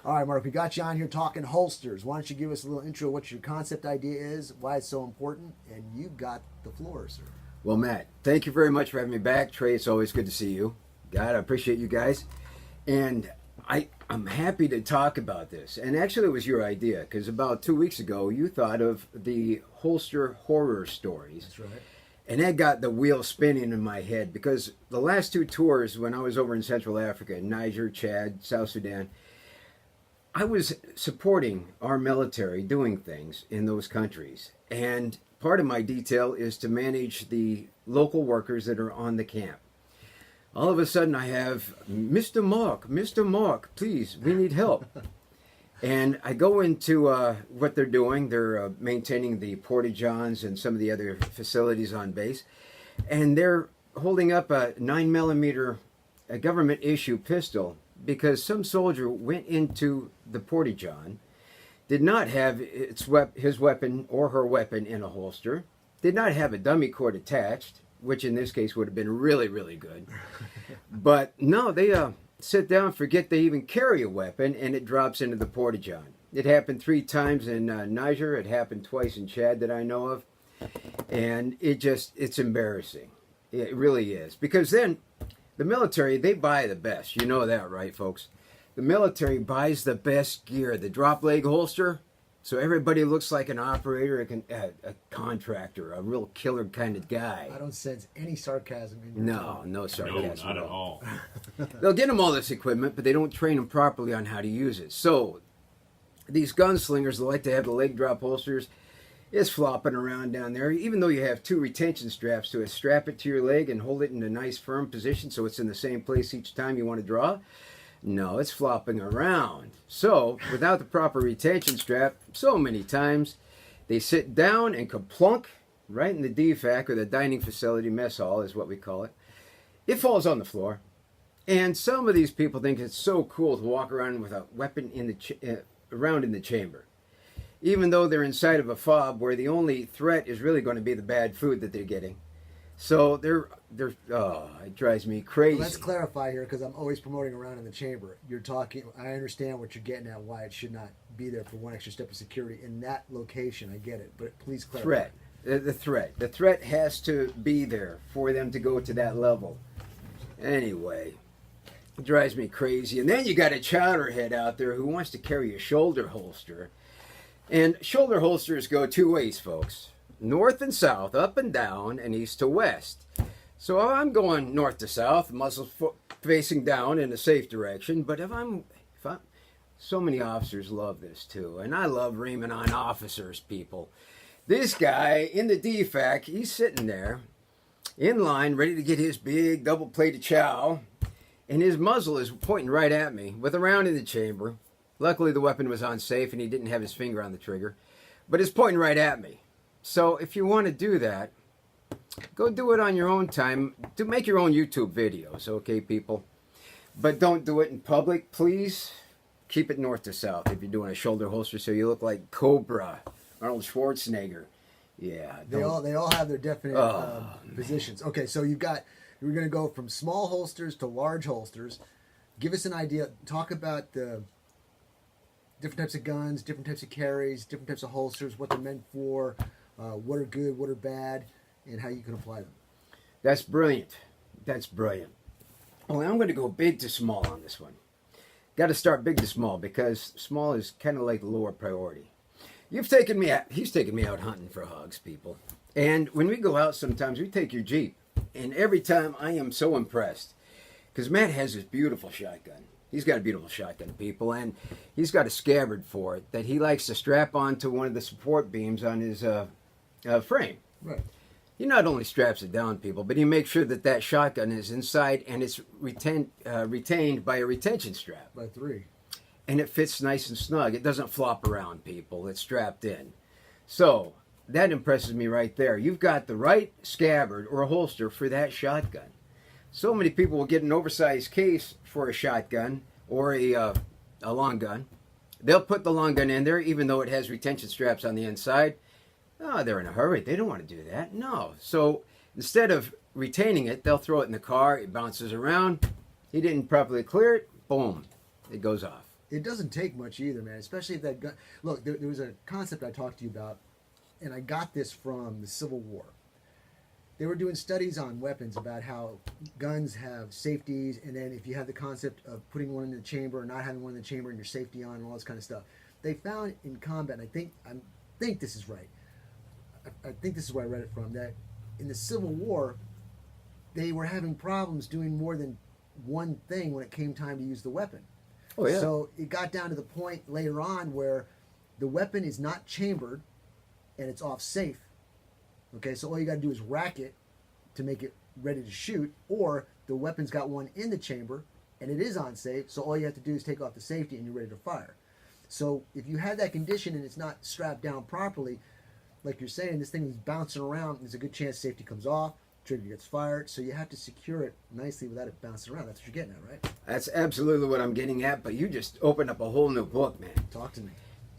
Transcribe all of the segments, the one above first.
All right, Mark, we got you on here talking holsters. Why don't you give us a little intro what your concept idea is, why it's so important, and you got the floor, sir. Well, Matt, thank you very much for having me back. Trey, it's always good to see you. God, I appreciate you guys. And I'm happy to talk about this. And actually, it was your idea, because about 2 weeks ago, you thought of the holster horror stories. That's right. And that got the wheel spinning in my head, because the last two tours, when I was over in Central Africa, Niger, Chad, South Sudan, I was supporting our military doing things in those countries. And part of my detail is to manage the local workers that are on the camp. All of a sudden I have, Mr. Mark, please, we need help. And I go into what they're doing. They're maintaining the porta-johns and some of the other facilities on base. And they're holding up a 9mm government issue pistol, because some soldier went into the porta-john, did not have his weapon or her weapon in a holster, did not have a dummy cord attached, which in this case would have been really, really good. But no, they sit down, forget they even carry a weapon, and it drops into the porta-john. It happened 3 times in Niger. It happened twice in Chad that I know of. And it's embarrassing. It really is. Because then the military, they buy the best. You know that, right, folks? The military buys the best gear. The drop leg holster, so everybody looks like an operator, a contractor, a real killer kind of guy. I don't sense any sarcasm in your tone. No sarcasm. No, not at all. They'll get them all this equipment, but they don't train them properly on how to use it. So these gunslingers that like to have the leg drop holsters, it's flopping around down there. Even though you have 2 retention straps to it, strap it to your leg and hold it in a nice firm position so it's in the same place each time you want to draw. No, it's flopping around. So without the proper retention strap, so many times they sit down and kaplunk right in the DFAC, or the dining facility mess hall is what we call it. It falls on the floor. And some of these people think it's so cool to walk around with a weapon around in the chamber, even though they're inside of a fob where the only threat is really going to be the bad food that they're getting. So it drives me crazy. Well, let's clarify here, because I'm always promoting around in the chamber. You're talking, I understand what you're getting at, why it should not be there for one extra step of security in that location. I get it, but please clarify. Threat. The threat has to be there for them to go to that level. Anyway, it drives me crazy. And then you got a chowderhead out there who wants to carry a shoulder holster. And shoulder holsters go 2 ways, folks. North and south, up and down, and east to west. So I'm going north to south, muzzle facing down in a safe direction. But if I'm so many officers love this too, and I love reaming on officers, people. This guy in the DFAC, he's sitting there in line, ready to get his big double-plated chow, and his muzzle is pointing right at me with a round in the chamber. Luckily, the weapon was on safe, and he didn't have his finger on the trigger, but it's pointing right at me. So if you want to do that, go do it on your own time. Make your own YouTube videos, okay, people? But don't do it in public, please. Keep it north to south if you're doing a shoulder holster, so you look like Cobra, Arnold Schwarzenegger. Yeah. They all have their definite positions. Okay, so we're going to go from small holsters to large holsters. Give us an idea. Talk about the different types of guns, different types of carries, different types of holsters, what they're meant for, what are good, what are bad, and how you can apply them. That's brilliant. Only I'm going to go big to small on this one. Got to start big to small, because small is kind of like the lower priority. He's taken me out hunting for hogs, people. And when we go out sometimes, we take your Jeep. And every time I am so impressed, because Matt has this beautiful shotgun. He's got a beautiful shotgun, people, and he's got a scabbard for it that he likes to strap onto one of the support beams on his frame. Right. He not only straps it down, people, but he makes sure that that shotgun is inside and it's retained by a retention strap. By 3. And it fits nice and snug. It doesn't flop around, people. It's strapped in. So that impresses me right there. You've got the right scabbard or holster for that shotgun. So many people will get an oversized case for a shotgun or a long gun. They'll put the long gun in there even though it has retention straps on the inside. Oh, they're in a hurry. They don't want to do that. No. So instead of retaining it, they'll throw it in the car. It bounces around. He didn't properly clear it. Boom. it goes off. It doesn't take much either, man. Especially if that gun. Look, there was a concept I talked to you about, and I got this from the Civil War. They were doing studies on weapons about how guns have safeties, and then if you have the concept of putting one in the chamber or not having one in the chamber and your safety on and all this kind of stuff. They found in combat, and I think this is right. I think this is where I read it from, that in the Civil War, they were having problems doing more than one thing when it came time to use the weapon. Oh, yeah. So it got down to the point later on where the weapon is not chambered and it's off safe. Okay, so all you got to do is rack it to make it ready to shoot, or the weapon's got one in the chamber and it is on safe, so all you have to do is take off the safety and you're ready to fire. So if you have that condition and it's not strapped down properly, like you're saying, this thing is bouncing around, there's a good chance safety comes off, trigger gets fired, so you have to secure it nicely without it bouncing around. That's what you're getting at, right? That's absolutely what I'm getting at, but you just opened up a whole new book, man. Talk to me.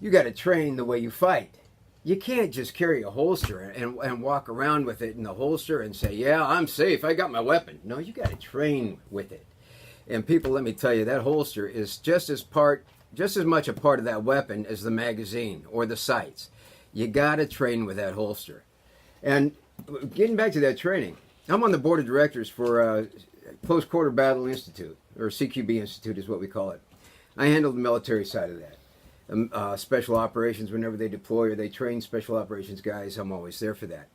You got to train the way you fight. You can't just carry a holster and walk around with it in the holster and say, yeah, I'm safe, I got my weapon. No, you got to train with it. And people, let me tell you, that holster is just as much a part of that weapon as the magazine or the sights. You got to train with that holster. And getting back to that training, I'm on the board of directors for Close Quarter Battle Institute, or CQB Institute is what we call it. I handle the military side of that. Special operations, whenever they deploy or they train special operations guys, I'm always there for that.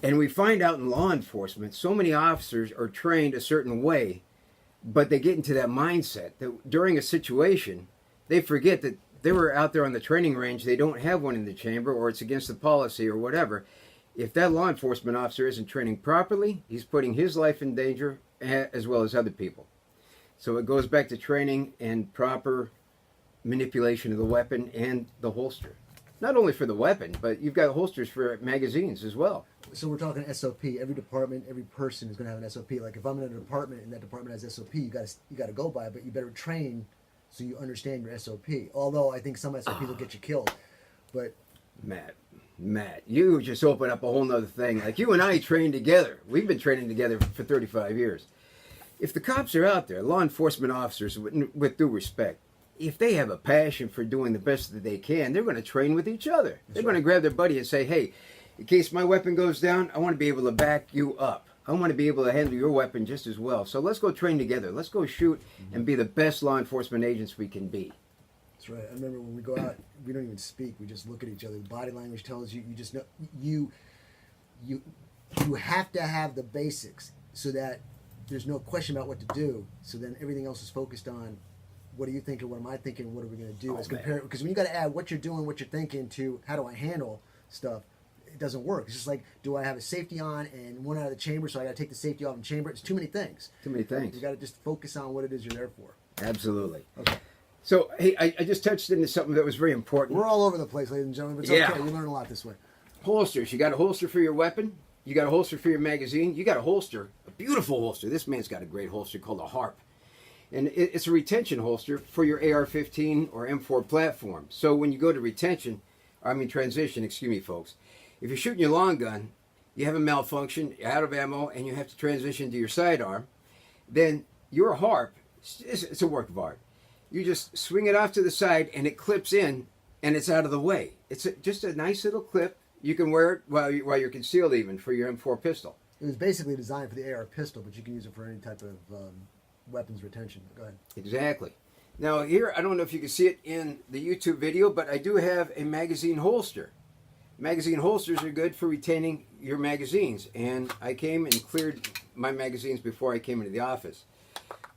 And we find out in law enforcement, so many officers are trained a certain way, but they get into that mindset that during a situation, they forget that they were out there on the training range, they don't have one in the chamber, or it's against the policy or whatever. If that law enforcement officer isn't training properly, he's putting his life in danger as well as other people. So it goes back to training and proper manipulation of the weapon and the holster. Not only for the weapon, but you've got holsters for magazines as well. So we're talking SOP. Every department, every person is going to have an SOP. Like if I'm in a department and that department has SOP, you got to go by it, but you better train so you understand your SOP. Although I think some SOPs will get you killed. But Matt, you just opened up a whole nother thing. Like you and I trained together. We've been training together for 35 years. If the cops are out there, law enforcement officers, with due respect, if they have a passion for doing the best that they can, they're going to train with each other. They're going to grab their buddy and say, hey, in case my weapon goes down, I want to be able to back you up. I want to be able to handle your weapon just as well. So let's go train together. Let's go shoot and be the best law enforcement agents we can be. That's right. I remember when we go out, we don't even speak. We just look at each other. The body language tells you. You just know you have to have the basics so that there's no question about what to do. So then everything else is focused on what are you thinking, what am I thinking, what are we going to do? Because when you got to add what you're doing, what you're thinking to how do I handle stuff, it doesn't work. It's just like, do I have a safety on and one out of the chamber, so I got to take the safety off in the chamber? It's too many things. Too many things. You got to just focus on what it is you're there for. Absolutely. Okay. So, hey, I just touched into something that was very important. We're all over the place, ladies and gentlemen, but it's okay. You learn a lot this way. Holsters. You got a holster for your weapon. You got a holster for your magazine. You got a holster, a beautiful holster. This man's got a great holster called a Harp. And it's a retention holster for your AR-15 or M4 platform. So when you go to transition, excuse me, folks. If you're shooting your long gun, you have a malfunction, you're out of ammo, and you have to transition to your sidearm, then your Harp, it's a work of art. You just swing it off to the side, and it clips in, and it's out of the way. It's just a nice little clip. You can wear it while you're concealed even for your M4 pistol. It was basically designed for the AR pistol, but you can use it for any type of weapons retention. Go ahead. Exactly. Now here, I don't know if you can see it in the YouTube video, but I do have a magazine holster. Magazine holsters are good for retaining your magazines, and I came and cleared my magazines before I came into the office.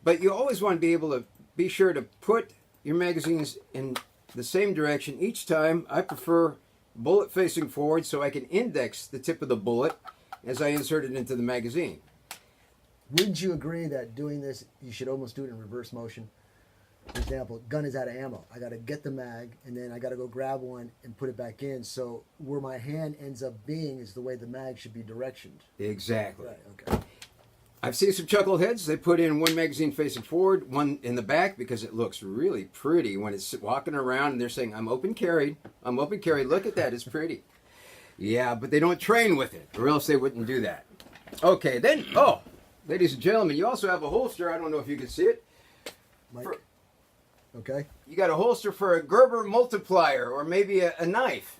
But you always want to be able to be sure to put your magazines in the same direction each time. I prefer bullet facing forward so I can index the tip of the bullet as I insert it into the magazine. Wouldn't you agree that doing this, you should almost do it in reverse motion? For example, gun is out of ammo. I got to get the mag, and then I got to go grab one and put it back in. So where my hand ends up being is the way the mag should be directioned. Exactly. Right, okay. I've seen some chuckleheads. They put in one magazine facing forward, one in the back, because it looks really pretty when it's walking around and they're saying, I'm open carried. I'm open carried. Look at that. It's pretty. Yeah, but they don't train with it, or else they wouldn't do that. Okay, then, ladies and gentlemen, you also have a holster. I don't know if you can see it. Mike? Okay. You got a holster for a Gerber multiplier or maybe a knife.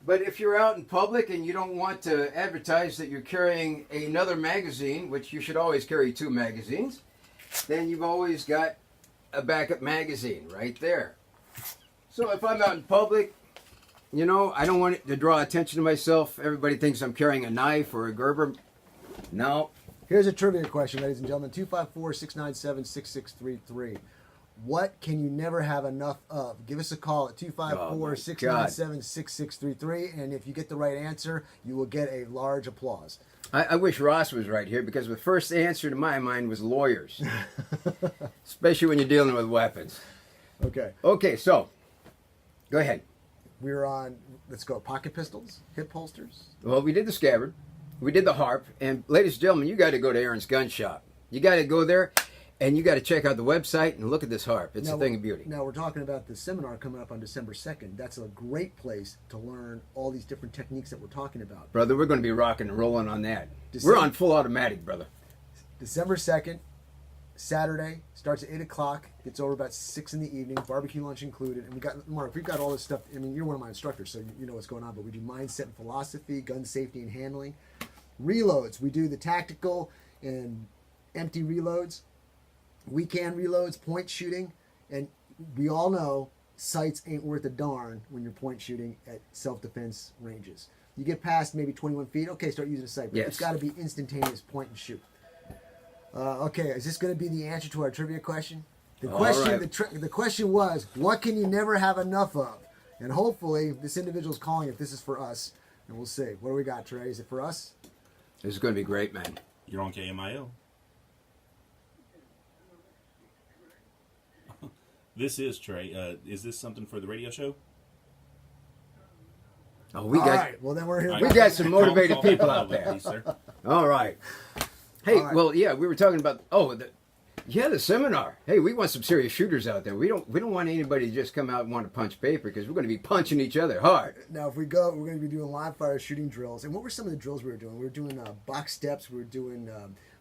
But if you're out in public and you don't want to advertise that you're carrying another magazine, which you should always carry 2 magazines, then you've always got a backup magazine right there. So if I'm out in public, you know, I don't want it to draw attention to myself. Everybody thinks I'm carrying a knife or a Gerber. No. Here's a trivia question, ladies and gentlemen. 254-697-6633. What can you never have enough of? Give us a call at 254-697-6633. And if you get the right answer, you will get a large applause. I wish Ross was right here because the first answer to my mind was lawyers. Especially when you're dealing with weapons. Okay. Okay, so go ahead. We're on, let's go, pocket pistols, hip holsters. Well, we did the scabbard. We did the harp. And ladies and gentlemen, you got to go to Aaron's Gun Shop. You got to go there. And you got to check out the website and look at this harp. It's a thing of beauty. Now, we're talking about the seminar coming up on December 2nd. That's a great place to learn all these different techniques that we're talking about. Brother, we're going to be rocking and rolling on that. December, we're on full automatic, brother. December 2nd, Saturday, starts at 8 o'clock, gets over about 6 in the evening, barbecue lunch included. And we got, Mark, we've got all this stuff. I mean, you're one of my instructors, so you know what's going on. But we do mindset and philosophy, gun safety and handling. Reloads, we do the tactical and empty reloads. Weekend reloads, point shooting, and we all know sights ain't worth a darn when you're point shooting at self-defense ranges. You get past maybe 21 feet, okay, start using a sight, but it's got to be instantaneous point and shoot. Okay, is this going to be the answer to our trivia question? The question, the question was, what can you never have enough of? And hopefully, this individual's calling if this is for us, and we'll see. What do we got, Trey? Is it for us? This is going to be great, man. You're on KMIL. This is Trey. Is this something for the radio show? Oh, we all got. Right. Well, then we're here. We got some motivated people out there. Please, sir. All right. Hey, well, yeah, we were talking about. The seminar. Hey, we want some serious shooters out there. We don't want anybody to just come out and want to punch paper because we're going to be punching each other hard. Now, if we go, we're going to be doing live fire shooting drills. And what were some of the drills we were doing? We were doing box steps. We were doing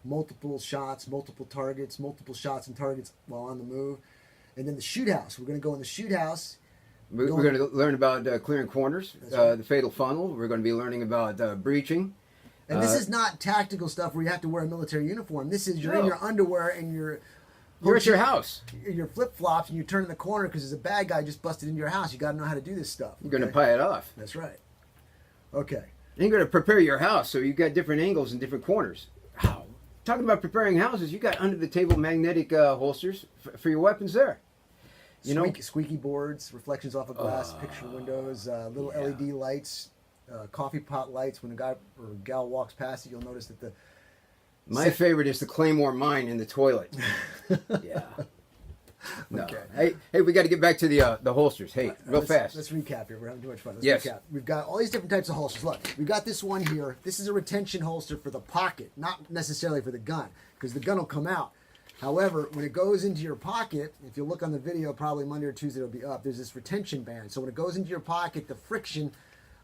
multiple shots, multiple targets, multiple shots and targets while on the move. And then the shoot house. We're going to go in the shoot house. We're going to learn about clearing corners, right. The fatal funnel. We're going to be learning about breaching. And this is not tactical stuff where you have to wear a military uniform. This is you're in your underwear and you're at your house. Your flip-flops and you turn in the corner because there's a bad guy just busted into your house. You got to know how to do this stuff. You're going to pie it off. That's right. Okay. And you're going to prepare your house so you've got different angles and different corners. Wow. Talking about preparing houses, you got under-the-table magnetic holsters for your weapons there. You know, squeaky boards, reflections off of glass, picture windows, little LED lights, coffee pot lights. When a guy or a gal walks past it, you'll notice that my favorite is the Claymore mine in the toilet. Yeah. No. Okay. Hey, we got to get back to the holsters. Hey, fast. Let's recap here. We're having too much fun. Let's recap. We've got all these different types of holsters. Look, we've got this one here. This is a retention holster for the pocket, not necessarily for the gun, because the gun will come out. However, when it goes into your pocket, if you look on the video, probably Monday or Tuesday it'll be up, there's this retention band. So when it goes into your pocket, the friction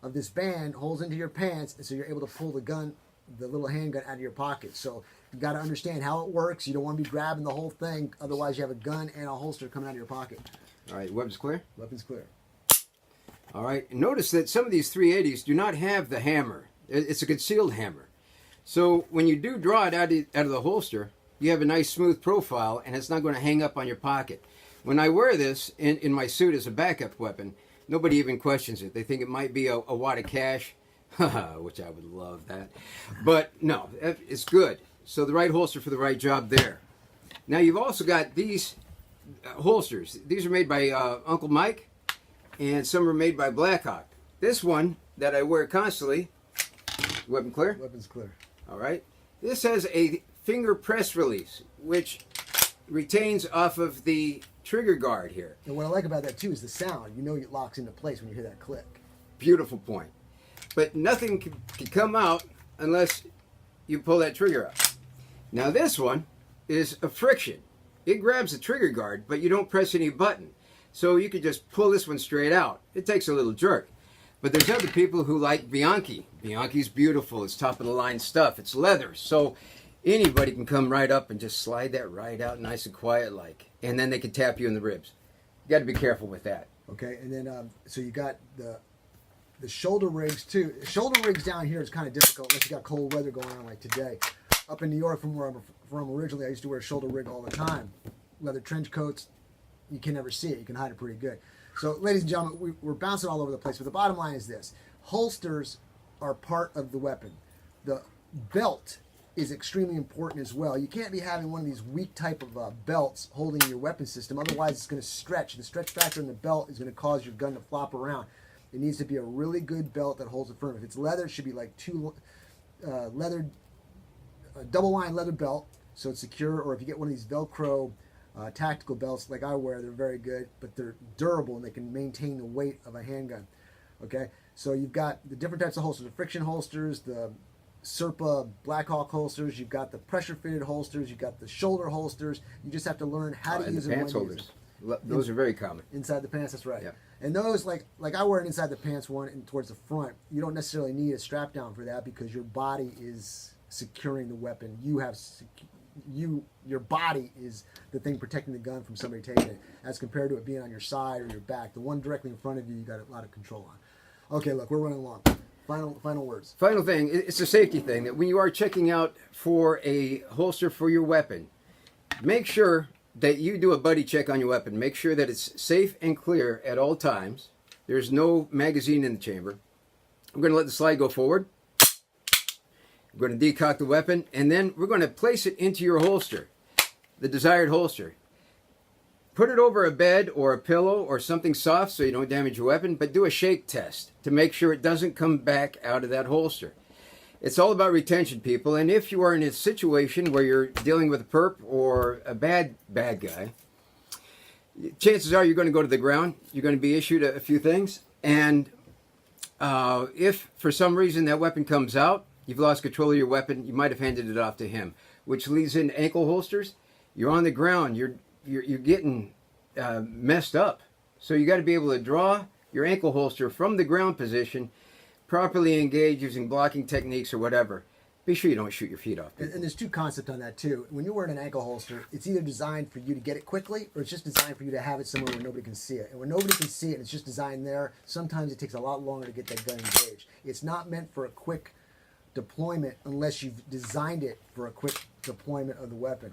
of this band holds into your pants, and so you're able to pull the gun, the little handgun out of your pocket. So you got to understand how it works. You don't want to be grabbing the whole thing. Otherwise, you have a gun and a holster coming out of your pocket. All right, weapons clear? Weapons clear. All right. Notice that some of these 380s do not have the hammer. It's a concealed hammer. So when you do draw it out of the holster, you have a nice smooth profile, and it's not going to hang up on your pocket. When I wear this in my suit as a backup weapon, nobody even questions it. They think it might be a wad of cash, which I would love that. But no, it's good. So the right holster for the right job there. Now you've also got these holsters. These are made by Uncle Mike, and some are made by Blackhawk. This one that I wear constantly, weapon clear? Weapons clear. All right. This has a finger press release, which retains off of the trigger guard here. And what I like about that too is the sound. You know it locks into place when you hear that click. Beautiful point. But nothing can come out unless you pull that trigger out. Now this one is a friction. It grabs the trigger guard, but you don't press any button. So you can just pull this one straight out. It takes a little jerk. But there's other people who like Bianchi. Bianchi's beautiful. It's top of the line stuff. It's leather. So anybody can come right up and just slide that right out nice and quiet like. And then they can tap you in the ribs. got to be careful with that. Okay, and then so you got the shoulder rigs too. Shoulder rigs down here is kind of difficult unless you got cold weather going on like today. Up in New York, from where I'm from originally, I used to wear a shoulder rig all the time. Leather trench coats, you can never see it. You can hide it pretty good. So, ladies and gentlemen, we're bouncing all over the place. But the bottom line is this: holsters are part of the weapon. The belt is extremely important as well. You can't be having one of these weak type of belts holding your weapon system. Otherwise, it's going to stretch. The stretch factor in the belt is going to cause your gun to flop around. It needs to be a really good belt that holds it firm. If it's leather, it should be like a double line leather belt, so it's secure. Or if you get one of these Velcro tactical belts like I wear, they're very good, but they're durable and they can maintain the weight of a handgun. Okay, so you've got the different types of holsters: the friction holsters, the Serpa Blackhawk holsters. You've got the pressure fitted holsters. You've got the shoulder holsters. You just have to learn how to use the them. pants when to use holders. them. Those are very common. Inside the pants, that's right. Yeah. And those, like I wear an inside the pants one and towards the front. You don't necessarily need a strap down for that because your body is securing the weapon. Your body is the thing protecting the gun from somebody taking it, as compared to it being on your side or your back. The one directly in front of you, you got a lot of control on. Okay, look, we're running along. Final words. Final thing, it's a safety thing that when you are checking out for a holster for your weapon, make sure that you do a buddy check on your weapon. Make sure that it's safe and clear at all times. There's no magazine in the chamber. I'm going to let the slide go forward. I'm going to decock the weapon, and then we're going to place it into your holster, the desired holster. Put it over a bed or a pillow or something soft so you don't damage your weapon, but do a shake test to make sure it doesn't come back out of that holster. It's all about retention, people, and if you are in a situation where you're dealing with a perp or a bad guy, chances are you're going to go to the ground, you're going to be issued a few things, and if for some reason that weapon comes out, you've lost control of your weapon, you might have handed it off to him, which leads into ankle holsters. You're on the ground, you're getting messed up. So you got to be able to draw your ankle holster from the ground position, properly engage using blocking techniques or whatever. Be sure you don't shoot your feet off. And there's two concepts on that too. When you're wearing an ankle holster, it's either designed for you to get it quickly, or it's just designed for you to have it somewhere where nobody can see it. And when nobody can see it and it's just designed there, sometimes it takes a lot longer to get that gun engaged. It's not meant for a quick deployment unless you've designed it for a quick deployment of the weapon.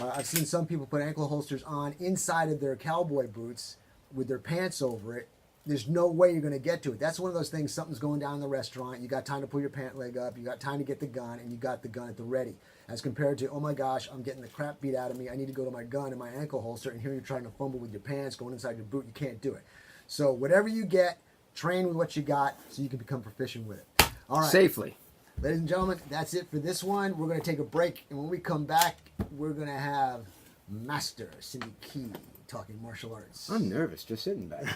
I've seen some people put ankle holsters on inside of their cowboy boots with their pants over it. There's no way you're going to get to it. That's one of those things, something's going down in the restaurant, you got time to pull your pant leg up, you got time to get the gun, and you got the gun at the ready. As compared to, oh my gosh, I'm getting the crap beat out of me, I need to go to my gun and my ankle holster, and here you're trying to fumble with your pants, going inside your boot, you can't do it. So whatever you get, train with what you got so you can become proficient with it. All right. Safely. Ladies and gentlemen, that's it for this one. We're going to take a break, and when we come back, we're going to have Master Cindy Key talking martial arts. I'm nervous just sitting back.